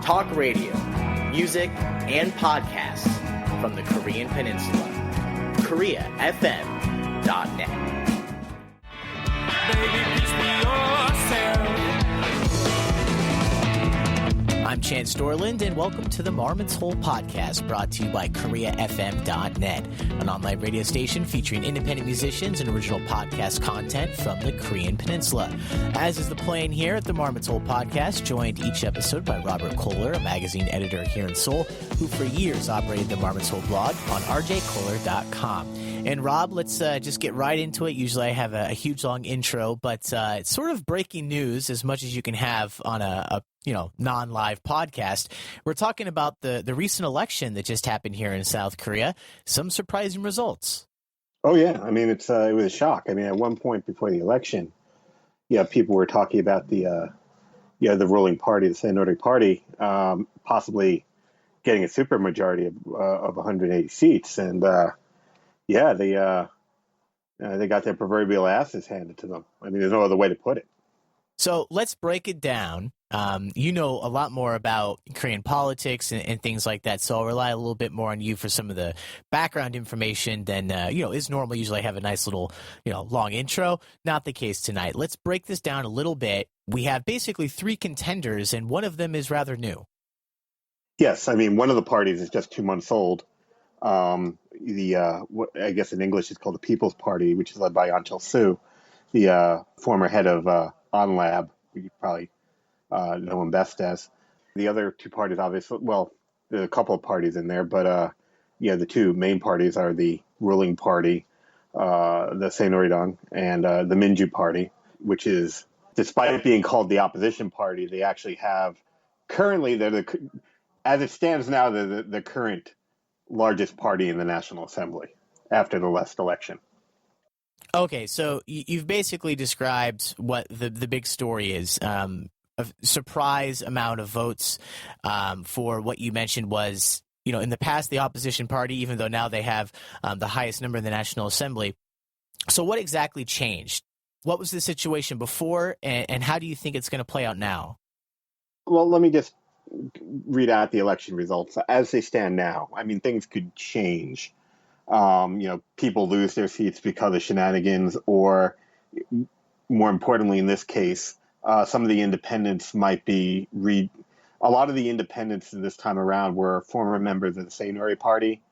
talk radio, music, and podcasts from the Korean Peninsula. KoreaFM.net. Baby, please be yourself. I'm Chance Dorland, and welcome to the Marmot's Hole podcast, brought to you by KoreaFM.net, an online radio station featuring independent musicians and original podcast content from the Korean Peninsula. As is the plan here at the Marmot's Hole podcast, joined each episode by Robert Kohler, a magazine editor here in Seoul, who for years operated the Marmot's Hole blog on rjkohler.com. And Rob, let's just get right into it. Usually I have a huge long intro, but it's sort of breaking news as much as you can have on a non-live podcast. We're talking about the recent election that just happened here in South Korea. Some surprising results. Oh yeah, I mean it was a shock. I mean, at one point before the election, people were talking about the ruling party, the Saenuri Party, possibly getting a supermajority of 180 seats, and they got their proverbial asses handed to them. I mean, there's no other way to put it. So let's break it down. You know a lot more about Korean politics and things like that, so I'll rely a little bit more on you for some of the background information than, is normal. Usually I have a nice little, long intro. Not the case tonight. Let's break this down a little bit. We have basically three contenders, and one of them is rather new. Yes, I mean, one of the parties is just 2 months old. I guess in English it's called the People's Party, which is led by Ahn Cheol-soo, the former head of OnLab. You probably know him best as. The other two parties, obviously, well, there's a couple of parties in there, but the two main parties are the ruling party, the Saenuri and the Minju Party, which is, despite being called the opposition party, they actually have currently, as it stands now, they're the current largest party in the National Assembly after the last election. Okay, so you've basically described what the big story is. A surprise amount of votes for what you mentioned was, in the past, the opposition party, even though now they have the highest number in the National Assembly. So what exactly changed? What was the situation before, and how do you think it's going to play out now? Well, let me just read out the election results. As they stand now, I mean, things could change. People lose their seats because of shenanigans, or more importantly, in this case, some of the independents might be a lot of the independents this time around were former members of the Saenuri Party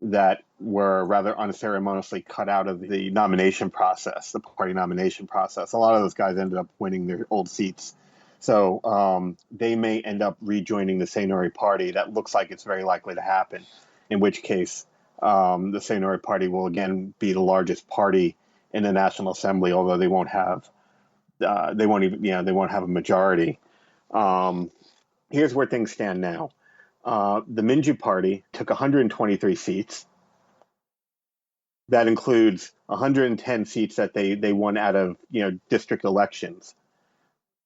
that were rather unceremoniously cut out of the nomination process, the party nomination process. A lot of those guys ended up winning their old seats. So they may end up rejoining the Saenuri Party. That looks like it's very likely to happen, in which case the Saenuri Party will again be the largest party in the National Assembly, although they won't have a majority. Here's where things stand now. The Minju Party took 123 seats. That includes 110 seats that they won out of district elections,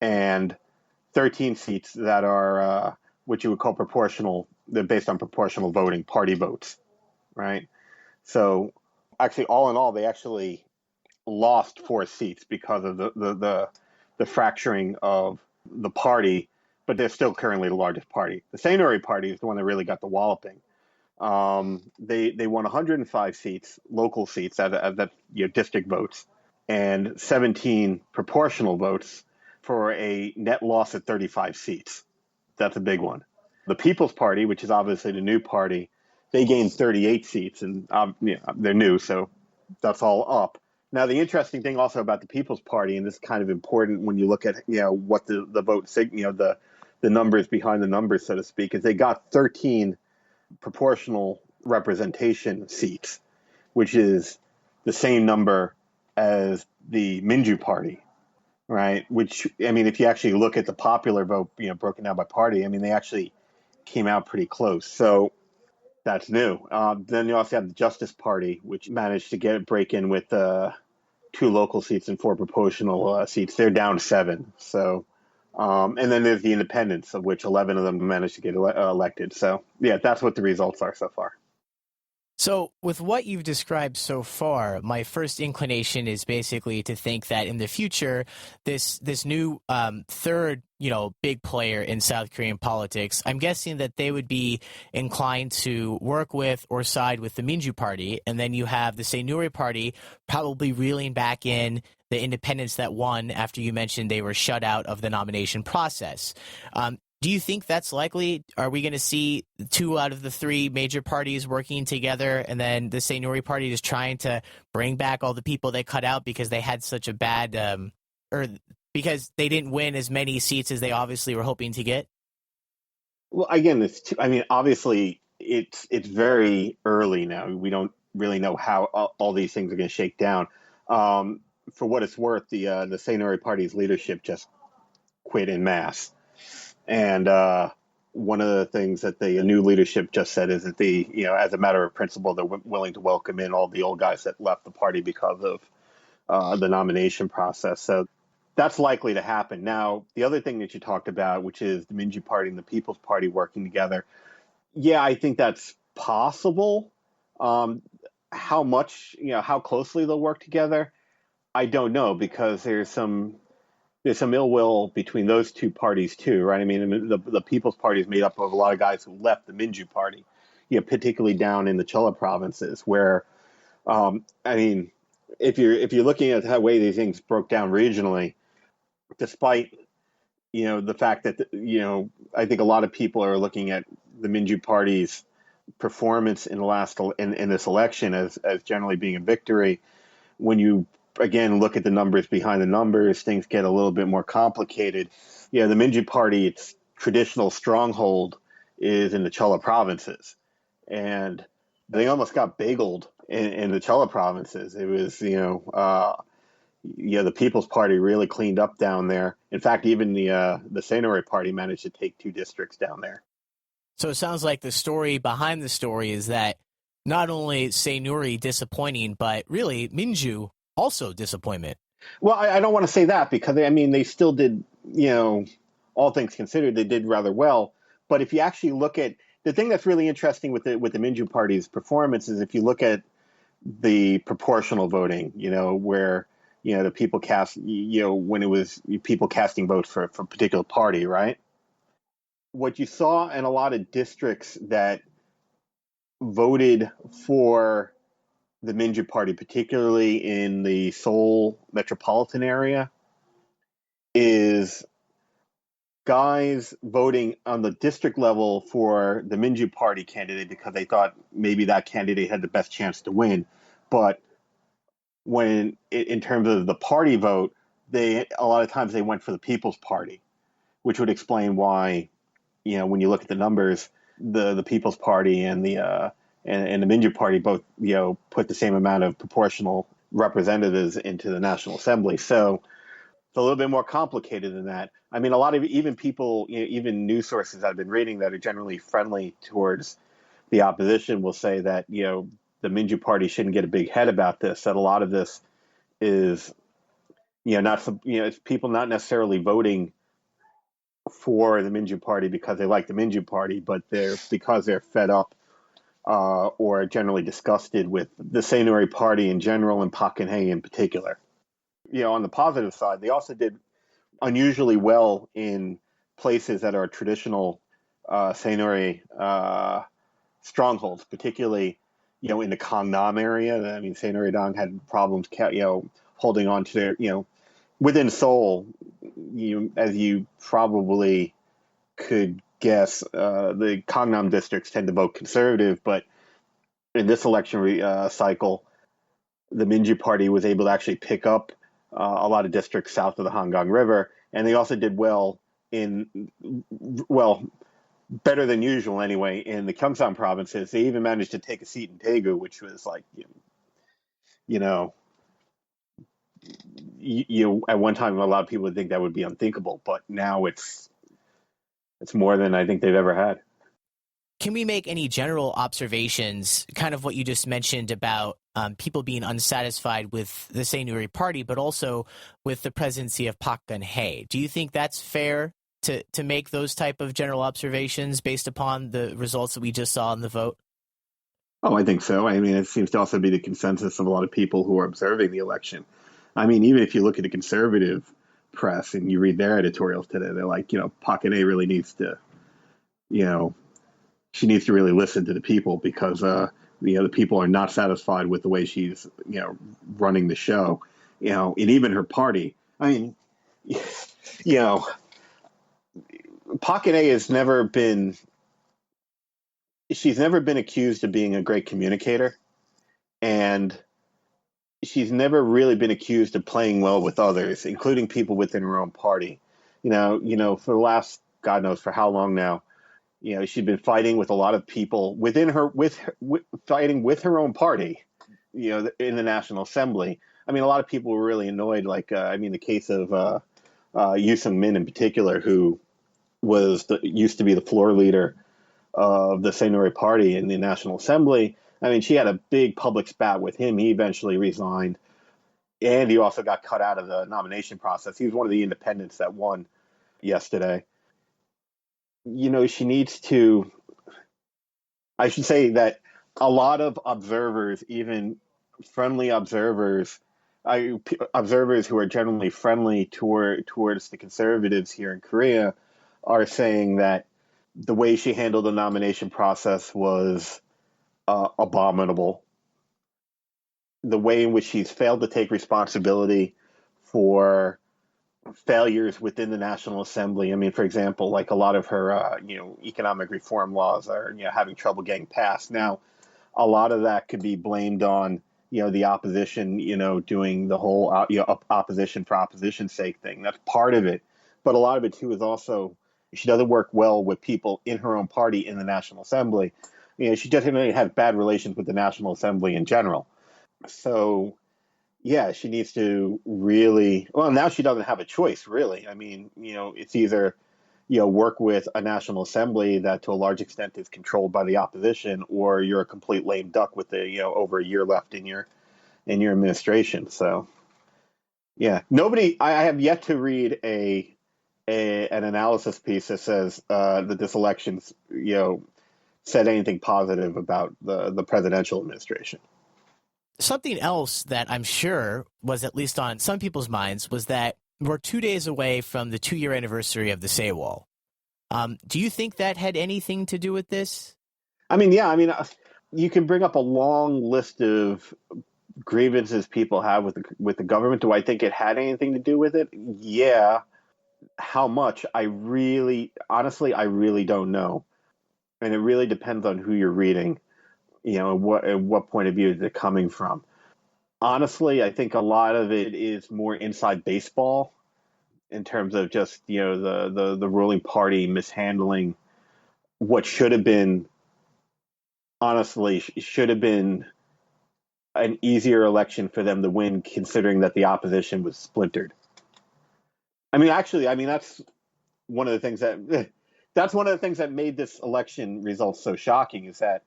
and 13 seats that are what you would call proportional. They're based on proportional voting, party votes, right? So actually, all in all, they actually lost 4 seats because of the fracturing of the party, but they're still currently the largest party. The Saenuri Party is the one that really got the walloping. They won 105 seats, local seats, that district votes, and 17 proportional votes for a net loss of 35 seats. That's a big one. The People's Party, which is obviously the new party, they gained 38 seats, and they're new, so that's all up. Now, the interesting thing also about the People's Party, and this is kind of important when you look at what the vote, the numbers behind the numbers, so to speak, is they got 13 proportional representation seats, which is the same number as the Minju Party, right? Which, I mean, if you actually look at the popular vote, broken down by party, I mean, they actually came out pretty close. So that's new. Then you also have the Justice Party, which managed to break in with 2 local seats and 4 proportional seats. They're down 7. So, and then there's the independents, of which 11 of them managed to get elected. So, yeah, that's what the results are so far. So, with what you've described so far, my first inclination is basically to think that in the future, this new third, big player in South Korean politics, I'm guessing that they would be inclined to work with or side with the Minju Party, and then you have the Saenuri Party probably reeling back in the independents that won after you mentioned they were shut out of the nomination process. Do you think that's likely? Are we going to see 2 out of the 3 major parties working together, and then the Saenuri Party just trying to bring back all the people they cut out because they had such a bad, or because they didn't win as many seats as they obviously were hoping to get? Well, again, obviously, it's very early now. We don't really know how all these things are going to shake down. For what it's worth, the Saenuri Party's leadership just quit en masse. And one of the things that the new leadership just said is that as a matter of principle, they're willing to welcome in all the old guys that left the party because of the nomination process. So that's likely to happen. Now, the other thing that you talked about, which is the Minju Party and the People's Party working together, yeah, I think that's possible. How much, how closely they'll work together, I don't know, because there's some ill will between those two parties too, right? I mean, the People's Party is made up of a lot of guys who left the Minju Party, particularly down in the Chola provinces, where, if you're looking at the way these things broke down regionally, despite the fact that I think a lot of people are looking at the Minju Party's performance in this election as generally being a victory. When you again look at the numbers behind the numbers, things get a little bit more complicated. The Minju Party, its traditional stronghold is in the Chola provinces, and they almost got bageled in the Chola provinces. It was the People's Party really cleaned up down there. In fact, even the Saenuri Party managed to take 2 districts down there. So it sounds like the story behind the story is that not only Saenuri disappointing, but really Minju also disappointment. Well, I don't want to say that, because they still did, all things considered, they did rather well. But if you actually look at the thing that's really interesting with the Minju Party's performance is if you look at the proportional voting, where the people cast, when it was people casting votes for a particular party, right? What you saw in a lot of districts that voted for the Minju Party, particularly in the Seoul metropolitan area, is guys voting on the district level for the Minju Party candidate because they thought maybe that candidate had the best chance to win. But when in terms of the party vote, a lot of times they went for the People's Party, which would explain why, when you look at the numbers, the People's Party and the Minju Party both, put the same amount of proportional representatives into the National Assembly. So it's a little bit more complicated than that. A lot of even people, even news sources I've been reading that are generally friendly towards the opposition will say that, the Minju Party shouldn't get a big head about this, that a lot of this is, it's people not necessarily voting for the Minju Party because they like the Minju Party, but because they're fed up or generally disgusted with the Saenuri Party in general and Park Geun-hye in particular. On the positive side, they also did unusually well in places that are traditional Saenuri strongholds, particularly in the Gangnam area. Saenuri-dang had problems holding on to their within Seoul. As you probably could guess, the Gangnam districts tend to vote conservative, but in this election cycle, the Minju Party was able to actually pick up a lot of districts south of the Hangang River, and they also did better than usual anyway, in the Gyeongsang provinces. They even managed to take a seat in Daegu, which was like, at one time a lot of people would think that would be unthinkable, but now it's more than I think they've ever had. Can we make any general observations, kind of what you just mentioned about people being unsatisfied with the Saenuri Party, but also with the presidency of Park Geun-hye? Do you think that's fair to make those type of general observations based upon the results that we just saw in the vote? Oh, I think so. I mean, it seems to also be the consensus of a lot of people who are observing the election. I mean, even if you look at the conservative press and you read their editorials today, they're like, Pocket A really needs to, you know, she needs to really listen to the people because, the people are not satisfied with the way she's, running the show, and even her party. I mean, you know, Pocket A has never been, she's never been accused of being a great communicator. And she's never really been accused of playing well with others, including people within her own party. For the last God knows for how long now, she'd been fighting with a lot of people within her, fighting with her own party, in the National Assembly. I mean, a lot of people were really annoyed. Like, the case of Yu Sung Min in particular, who used to be the floor leader of the Saenuri Party in the National Assembly. I mean, she had a big public spat with him. He eventually resigned, and he also got cut out of the nomination process. He was one of the independents that won yesterday. She needs to. I should say that a lot of observers, even friendly observers, observers who are generally friendly towards the conservatives here in Korea, are saying that the way she handled the nomination process was abominable. The way in which she's failed to take responsibility for failures within the National Assembly. I mean, for example, like a lot of her, economic reform laws are, having trouble getting passed. Now, a lot of that could be blamed on, the opposition, doing the whole, opposition for opposition's sake thing. That's part of it. But a lot of it, too, is also she doesn't work well with people in her own party in the National Assembly. She doesn't really have bad relations with the National Assembly in general. So, yeah, she needs to really, well, now she doesn't have a choice, really. I mean, it's either, work with a National Assembly that to a large extent is controlled by the opposition, or you're a complete lame duck with over a year left in your administration. So, yeah, I have yet to read an analysis piece that says that this election's, said anything positive about the presidential administration. Something else that I'm sure was at least on some people's minds was that we're 2 days away from the 2-year anniversary of the Saywall. Do you think that had anything to do with this? I mean, yeah. I mean, you can bring up a long list of grievances people have with the government. Do I think it had anything to do with it? Yeah. How much? Honestly, I really don't know. And it really depends on who you're reading, and what point of view is it coming from. Honestly, I think a lot of it is more inside baseball in terms of just, the ruling party mishandling what should have been, honestly, should have been an easier election for them to win, considering that the opposition was splintered. I mean, actually, that's one of the things that made this election result so shocking, is that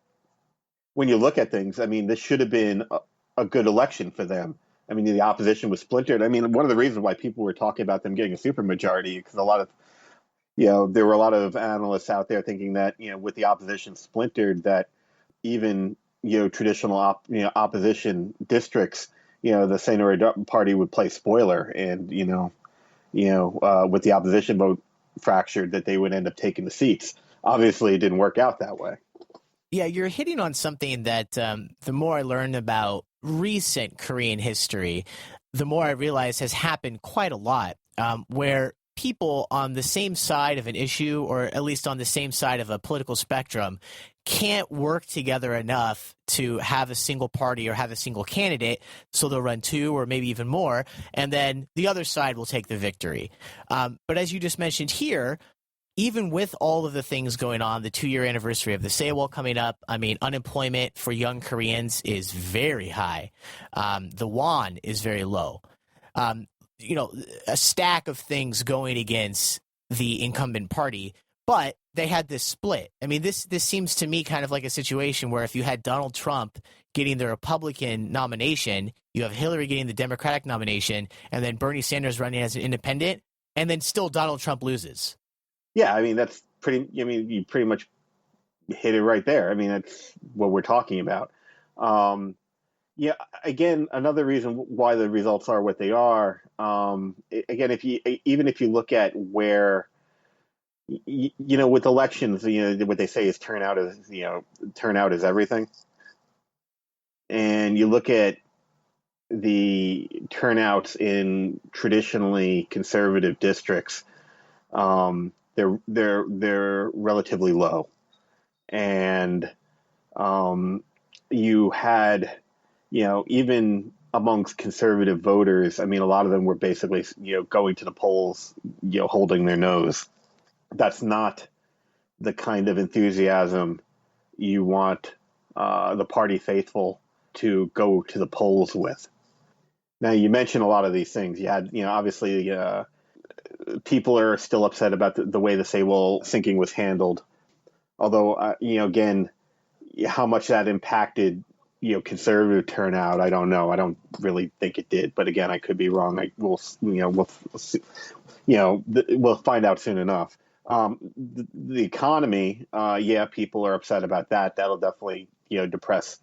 when you look at things, I mean, this should have been a good election for them. I mean, the opposition was splintered. I mean, one of the reasons why people were talking about them getting a supermajority, because there were a lot of analysts out there thinking that, with the opposition splintered, that even, traditional opposition districts, the Saenuri Party would play spoiler, and, with the opposition vote fractured, that they would end up taking the seats. Obviously, it didn't work out that way. Yeah, you're hitting on something that the more I learn about recent Korean history, the more I realize has happened quite a lot, where people on the same side of an issue, or at least on the same side of a political spectrum, can't work together enough to have a single party or have a single candidate, so they'll run two or maybe even more, and then the other side will take the victory. But as you just mentioned here, even with all of the things going on, the 2-year anniversary of the Saywall coming up, I mean, unemployment for young Koreans is very high. The won is very low. A stack of things going against the incumbent party, but they had this split. I mean, this seems to me kind of like a situation where if you had Donald Trump getting the Republican nomination, you have Hillary getting the Democratic nomination, and then Bernie Sanders running as an independent, and then still Donald Trump loses. Yeah, I mean, you pretty much hit it right there. I mean, that's what we're talking about. Um, yeah, again, another reason why the results are what they are. Again, even if you look at where with elections, what they say is turnout is everything, and you look at the turnouts in traditionally conservative districts, they're relatively low, and you had, even amongst conservative voters, I mean, a lot of them were basically, going to the polls, holding their nose. That's not the kind of enthusiasm you want the party faithful to go to the polls with. Now, you mentioned a lot of these things. You had, obviously, people are still upset about the way the Sable sinking was handled. Although, again, how much that impacted, conservative turnout, I don't know. I don't really think it did. But again, I could be wrong. We'll find out soon enough. The economy, people are upset about that. That'll definitely, depress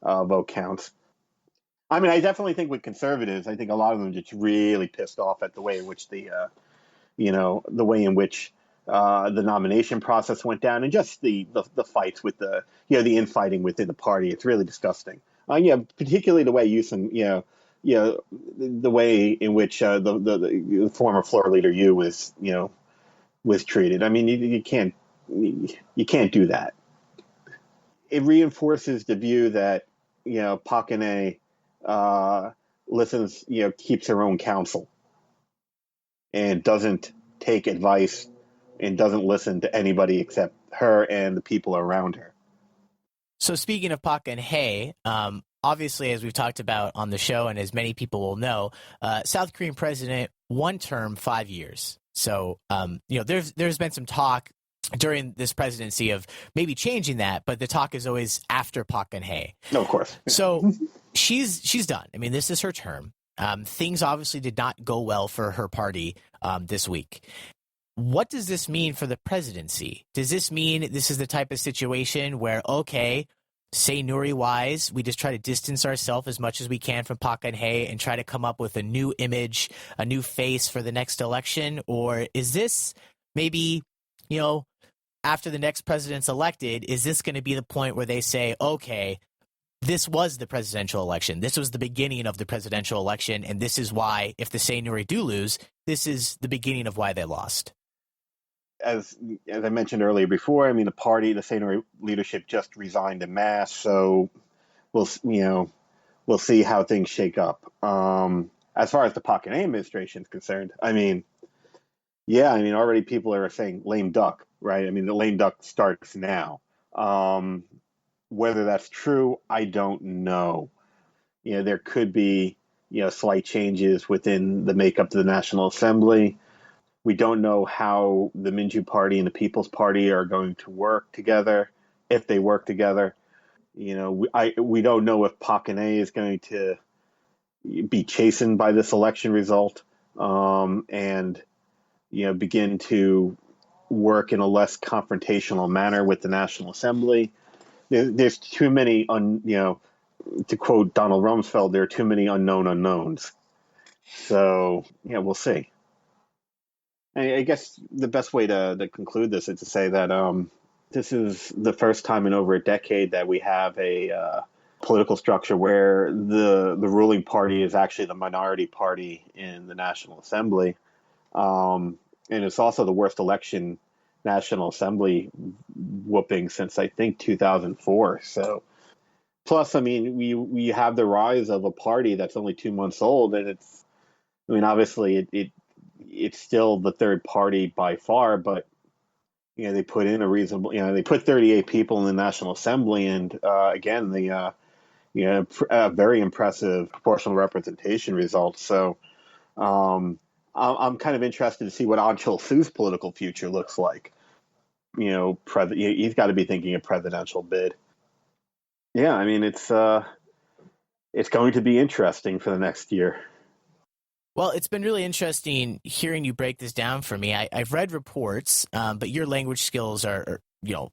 vote counts. I mean, I definitely think with conservatives, I think a lot of them just really pissed off at the way in which the nomination process went down, and just the fights with the infighting within the party. It's really disgusting. Particularly the way the way in which the former floor leader was treated. I mean, you can't do that. It reinforces the view that Park Geun-hye listens, keeps her own counsel and doesn't take advice and doesn't listen to anybody except her and the people around her. So speaking of Park Geun-hye, obviously, as we've talked about on the show, and as many people will know, South Korean president, one term, 5 years. So, there's been some talk during this presidency of maybe changing that, but the talk is always after Park Geun-hye. No, of course. So she's done. I mean, this is her term. Things obviously did not go well for her party this week. What does this mean for the presidency? Does this mean this is the type of situation where, okay, say Nuri-wise, we just try to distance ourselves as much as we can from Park Geun-hye and try to come up with a new image, a new face for the next election? Or is this maybe, after the next president's elected, is this going to be the point where they say, okay, this was the presidential election. This was the beginning of the presidential election, and this is why, if the Say Nuri do lose, this is the beginning of why they lost. As I mentioned earlier before, I mean, the Say Nuri leadership just resigned en masse, so we'll see how things shake up. As far as the Park Geun-hye administration is concerned, I mean, already people are saying lame duck, right? I mean, the lame duck starts now. Whether that's true, I don't know. There could be, slight changes within the makeup of the National Assembly. We don't know how the Minju Party and the People's Party are going to work together, if they work together. We don't know if Park Geun-hye is going to be chastened by this election result, and begin to work in a less confrontational manner with the National Assembly. There's too many, to quote Donald Rumsfeld, there are too many unknown unknowns. So, we'll see. I guess the best way to conclude this is to say that this is the first time in over a decade that we have a political structure where the ruling party is actually the minority party in the National Assembly. And it's also the worst election National Assembly whooping since, I think, 2004. So, plus, I mean, we have the rise of a party that's only 2 months old, and obviously it's still the third party by far, but they put in a reasonable, they put 38 people in the National Assembly, and again, very impressive proportional representation results. So I'm kind of interested to see what Ahn Cheol-soo's political future looks like. He's got to be thinking a presidential bid. Yeah, I mean, it's going to be interesting for the next year. Well, it's been really interesting hearing you break this down for me. I've read reports, but your language skills are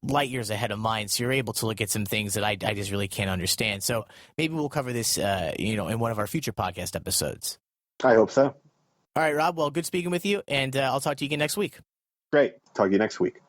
light years ahead of mine, so you're able to look at some things that I just really can't understand. So maybe we'll cover this, in one of our future podcast episodes. I hope so. All right, Rob. Well, good speaking with you, and I'll talk to you again next week. Great. Talk to you next week.